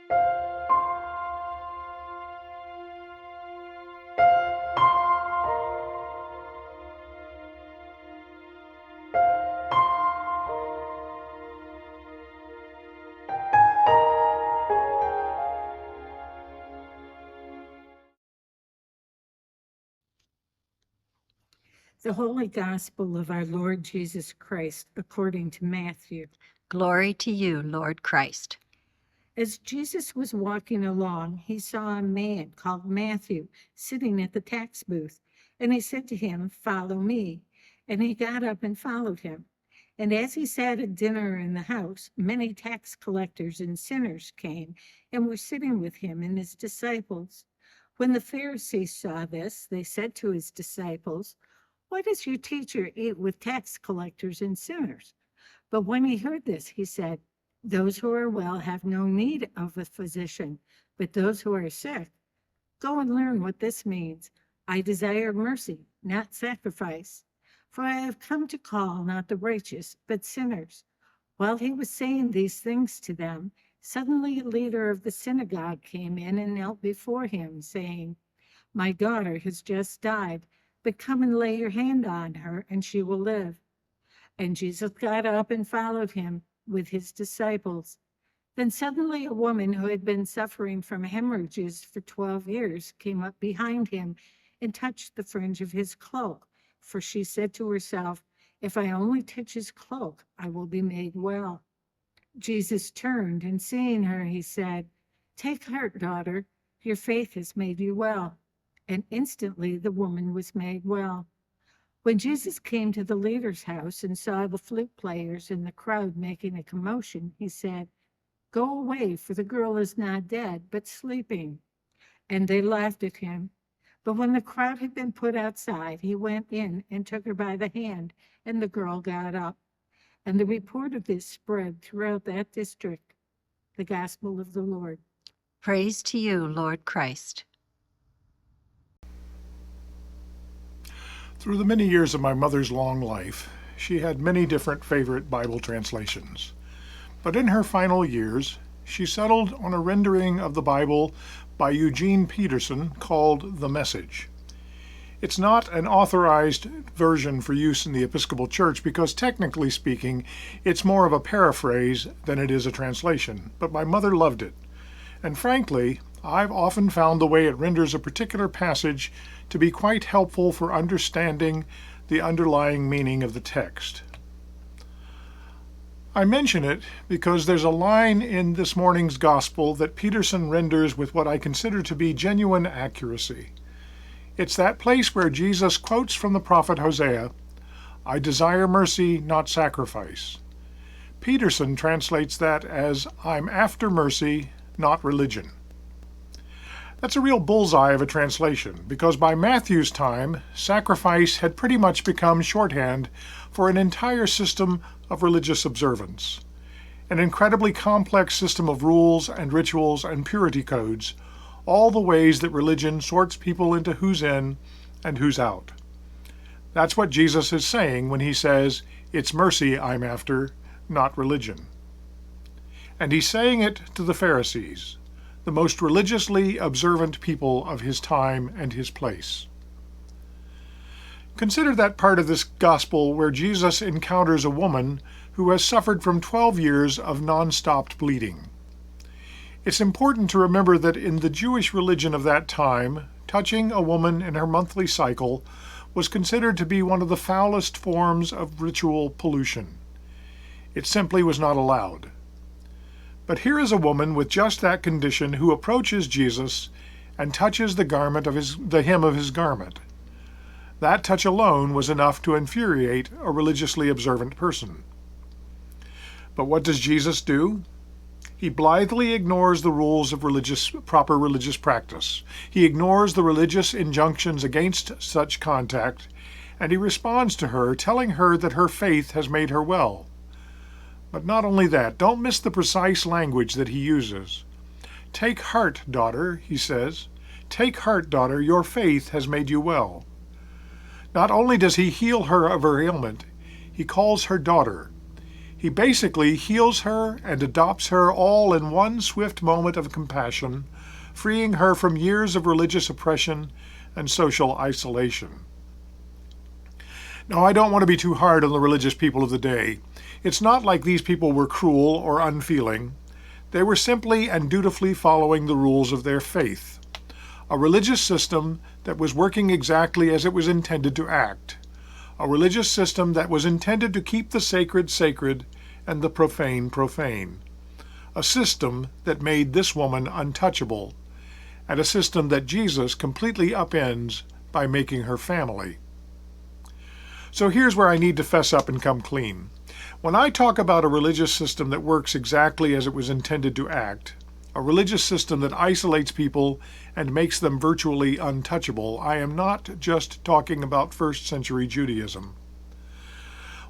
The Holy Gospel of our Lord Jesus Christ according to Matthew. Glory to you, Lord Christ. As Jesus was walking along, he saw a man called Matthew sitting at the tax booth, and he said to him, "Follow me." And he got up and followed him. And as he sat at dinner in the house, many tax collectors and sinners came and were sitting with him and his disciples. When the Pharisees saw this, they said to his disciples, "Why does your teacher eat with tax collectors and sinners?" But when he heard this, he said, "Those who are well have no need of a physician, but those who are sick. Go and learn what this means. I desire mercy, not sacrifice. For I have come to call not the righteous, but sinners." While he was saying these things to them, suddenly a leader of the synagogue came in and knelt before him, saying, "My daughter has just died, but come and lay your hand on her, and she will live." And Jesus got up and followed him with his disciples. Then suddenly a woman who had been suffering from hemorrhages for 12 years came up behind him and touched the fringe of his cloak. For she said to herself, "If I only touch his cloak, I will be made well." Jesus turned, and seeing her, he said, "Take heart, daughter, your faith has made you well." And instantly the woman was made well. When Jesus came to the leader's house and saw the flute players and the crowd making a commotion, he said, "Go away, for the girl is not dead, but sleeping." And they laughed at him. But when the crowd had been put outside, he went in and took her by the hand, and the girl got up. And the report of this spread throughout that district. The Gospel of the Lord. Praise to you, Lord Christ. Through the many years of my mother's long life, she had many different favorite Bible translations. But in her final years, she settled on a rendering of the Bible by Eugene Peterson called The Message. It's not an authorized version for use in the Episcopal Church because, technically speaking, it's more of a paraphrase than it is a translation, but my mother loved it. And frankly, I've often found the way it renders a particular passage to be quite helpful for understanding the underlying meaning of the text. I mention it because there's a line in this morning's Gospel that Peterson renders with what I consider to be genuine accuracy. It's that place where Jesus quotes from the prophet Hosea, "I desire mercy, not sacrifice." Peterson translates that as, "I'm after mercy, not religion." That's a real bullseye of a translation, because by Matthew's time, sacrifice had pretty much become shorthand for an entire system of religious observance, an incredibly complex system of rules and rituals and purity codes, all the ways that religion sorts people into who's in and who's out. That's what Jesus is saying when he says, "It's mercy I'm after, not religion." And he's saying it to the Pharisees, the most religiously observant people of his time and his place. Consider that part of this gospel where Jesus encounters a woman who has suffered from 12 years of non-stopped bleeding. It's important to remember that in the Jewish religion of that time, touching a woman in her monthly cycle was considered to be one of the foulest forms of ritual pollution. It simply was not allowed. But here is a woman with just that condition who approaches Jesus and touches the hem of his garment. That touch alone was enough to infuriate a religiously observant person. But what does Jesus do? He blithely ignores the rules of proper religious practice. He ignores the religious injunctions against such contact, and he responds to her, telling her that her faith has made her well. But not only that, don't miss the precise language that he uses. "Take heart, daughter," he says. "Take heart, daughter, your faith has made you well." Not only does he heal her of her ailment, he calls her daughter. He He basically heals her and adopts her all in one swift moment of compassion, freeing her from years of religious oppression and social isolation. Now, I don't want to be too hard on the religious people of the day. It's not like these people were cruel or unfeeling. They were simply and dutifully following the rules of their faith, a religious system that was working exactly as it was intended to act, a religious system that was intended to keep the sacred sacred and the profane profane, a system that made this woman untouchable, and a system that Jesus completely upends by making her family. So here's where I need to fess up and come clean. When I talk about a religious system that works exactly as it was intended to act, a religious system that isolates people and makes them virtually untouchable, I am not just talking about first century Judaism.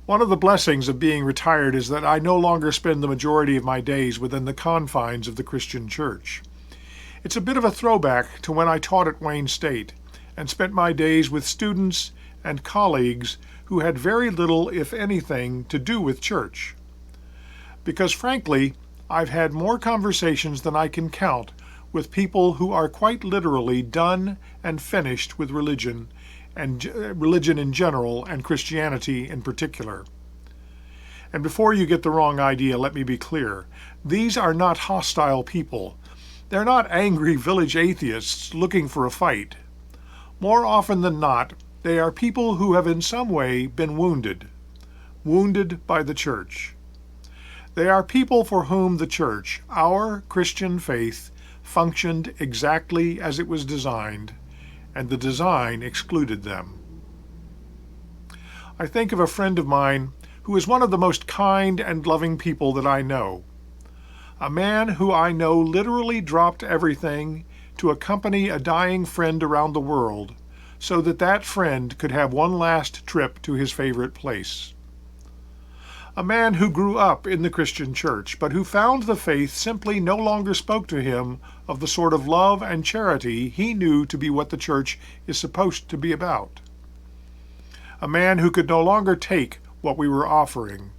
One of the blessings of being retired is that I no longer spend the majority of my days within the confines of the Christian church. It's a bit of a throwback to when I taught at Wayne State and spent my days with students and colleagues who had very little, if anything, to do with church. Because frankly, I've had more conversations than I can count with people who are quite literally done and finished with religion, and religion in general and Christianity in particular. And before you get the wrong idea, let me be clear. These are not hostile people. They're not angry village atheists looking for a fight. More often than not, they are people who have in some way been wounded by the church. They are people for whom the church, our Christian faith, functioned exactly as it was designed, and the design excluded them. I think of a friend of mine who is one of the most kind and loving people that I know. A man who I know literally dropped everything to accompany a dying friend around the world so that that friend could have one last trip to his favorite place. A man who grew up in the Christian church, but who found the faith simply no longer spoke to him of the sort of love and charity he knew to be what the church is supposed to be about. A man who could no longer take what we were offering,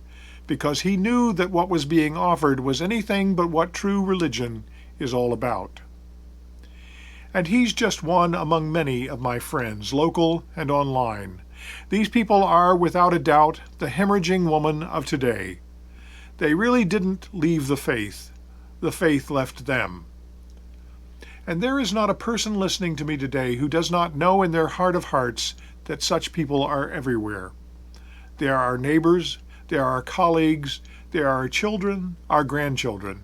because he knew that what was being offered was anything but what true religion is all about. And he's just one among many of my friends, local and online. These people are, without a doubt, the hemorrhaging woman of today. They really didn't leave the faith left them. And there is not a person listening to me today who does not know in their heart of hearts that such people are everywhere. They are our neighbors, they are our colleagues, they are our children, our grandchildren.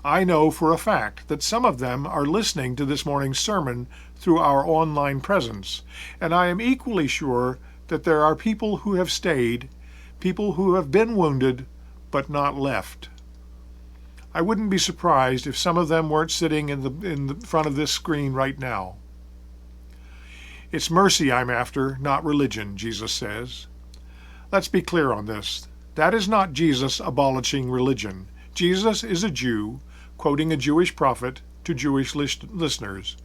I know for a fact that some of them are listening to this morning's sermon through our online presence, and I am equally sure that there are people who have stayed, people who have been wounded, but not left. I wouldn't be surprised if some of them weren't sitting in the front of this screen right now. It's mercy I'm after, not religion, Jesus says. Let's be clear on this. That is not Jesus abolishing religion. Jesus is a Jew, quoting a Jewish prophet to Jewish listeners.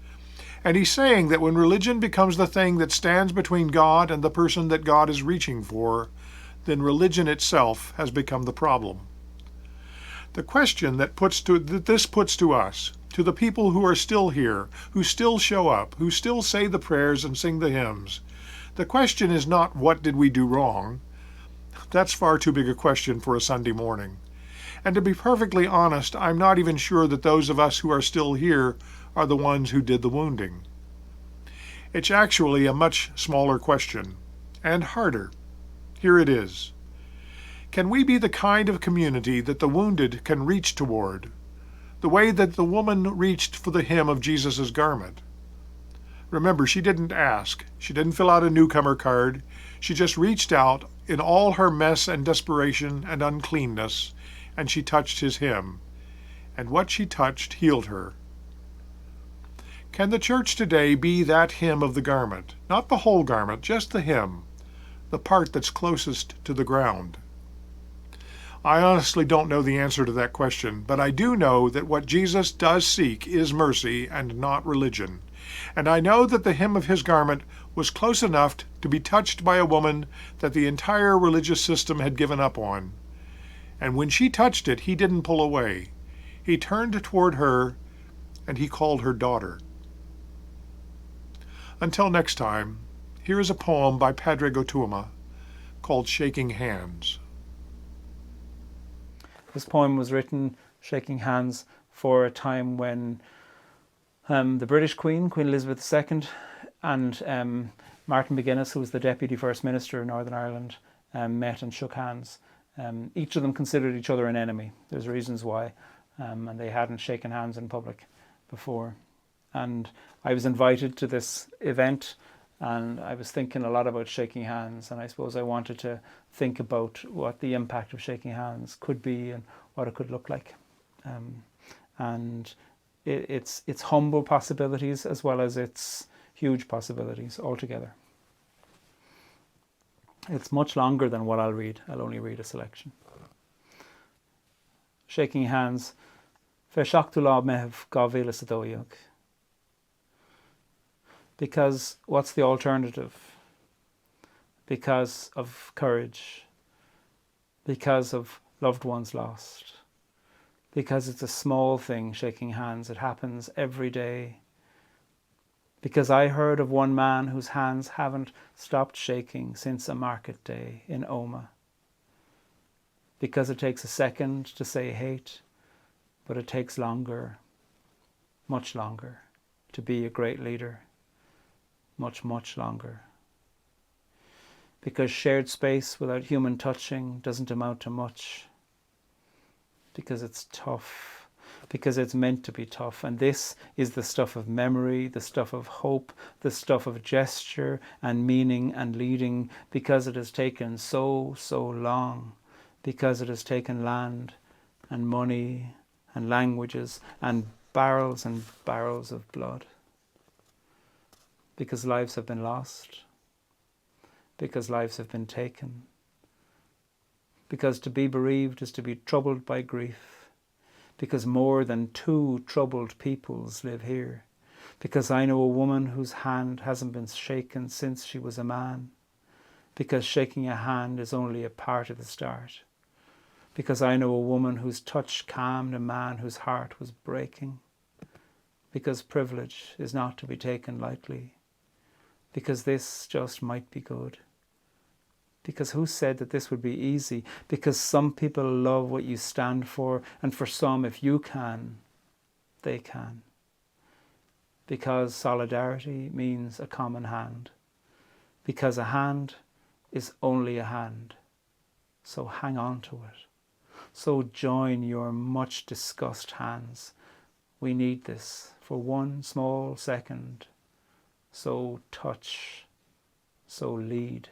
And he's saying that when religion becomes the thing that stands between God and the person that God is reaching for, then religion itself has become the problem. The question that this puts to us, to the people who are still here, who still show up, who still say the prayers and sing the hymns, the question is not what did we do wrong. That's far too big a question for a Sunday morning. And to be perfectly honest, I'm not even sure that those of us who are still here are the ones who did the wounding. It's actually a much smaller question, and harder. Here it is. Can we be the kind of community that the wounded can reach toward, the way that the woman reached for the hem of Jesus' garment? Remember, she didn't ask. She didn't fill out a newcomer card. She just reached out in all her mess and desperation and uncleanness, and she touched his hem. And what she touched healed her. Can the church today be that hem of the garment? Not the whole garment, just the hem, the part that's closest to the ground? I honestly don't know the answer to that question, but I do know that what Jesus does seek is mercy and not religion. And I know that the hem of his garment was close enough to be touched by a woman that the entire religious system had given up on. And when she touched it, he didn't pull away. He turned toward her and he called her daughter. Until next time, here is a poem by Padre Gotuama called Shaking Hands. This poem was written, shaking hands, for a time when the British Queen, Queen Elizabeth II, and Martin McGuinness, who was the Deputy First Minister in Northern Ireland, met and shook hands. Each of them considered each other an enemy. There's reasons why, and they hadn't shaken hands in public before. And I was invited to this event, and I was thinking a lot about shaking hands, and I suppose I wanted to think about what the impact of shaking hands could be and what it could look like. And it's humble possibilities as well as its huge possibilities altogether. It's much longer than what I'll read. I'll only read a selection. Shaking hands. Fe seachtú meh gá bhéle sa dóiag. Because what's the alternative? Because of courage. Because of loved ones lost. Because it's a small thing, shaking hands. It happens every day. Because I heard of one man whose hands haven't stopped shaking since a market day in Oma. Because it takes a second to say hate, but it takes longer, much longer, to be a great leader. Much, much longer. Because shared space without human touching doesn't amount to much. Because it's tough. Because it's meant to be tough. And this is the stuff of memory, the stuff of hope, the stuff of gesture and meaning and leading. Because it has taken so long. Because it has taken land and money and languages and barrels of blood. Because lives have been lost. Because lives have been taken. Because to be bereaved is to be troubled by grief. Because more than 2 troubled peoples live here. Because I know a woman whose hand hasn't been shaken since she was a man. Because shaking a hand is only a part of the start. Because I know a woman whose touch calmed a man whose heart was breaking. Because privilege is not to be taken lightly. Because this just might be good. Because who said that this would be easy? Because some people love what you stand for, and for some, if you can, they can. Because solidarity means a common hand. Because a hand is only a hand. So hang on to it. So join your much discussed hands. We need this for one small second. So touch, so lead.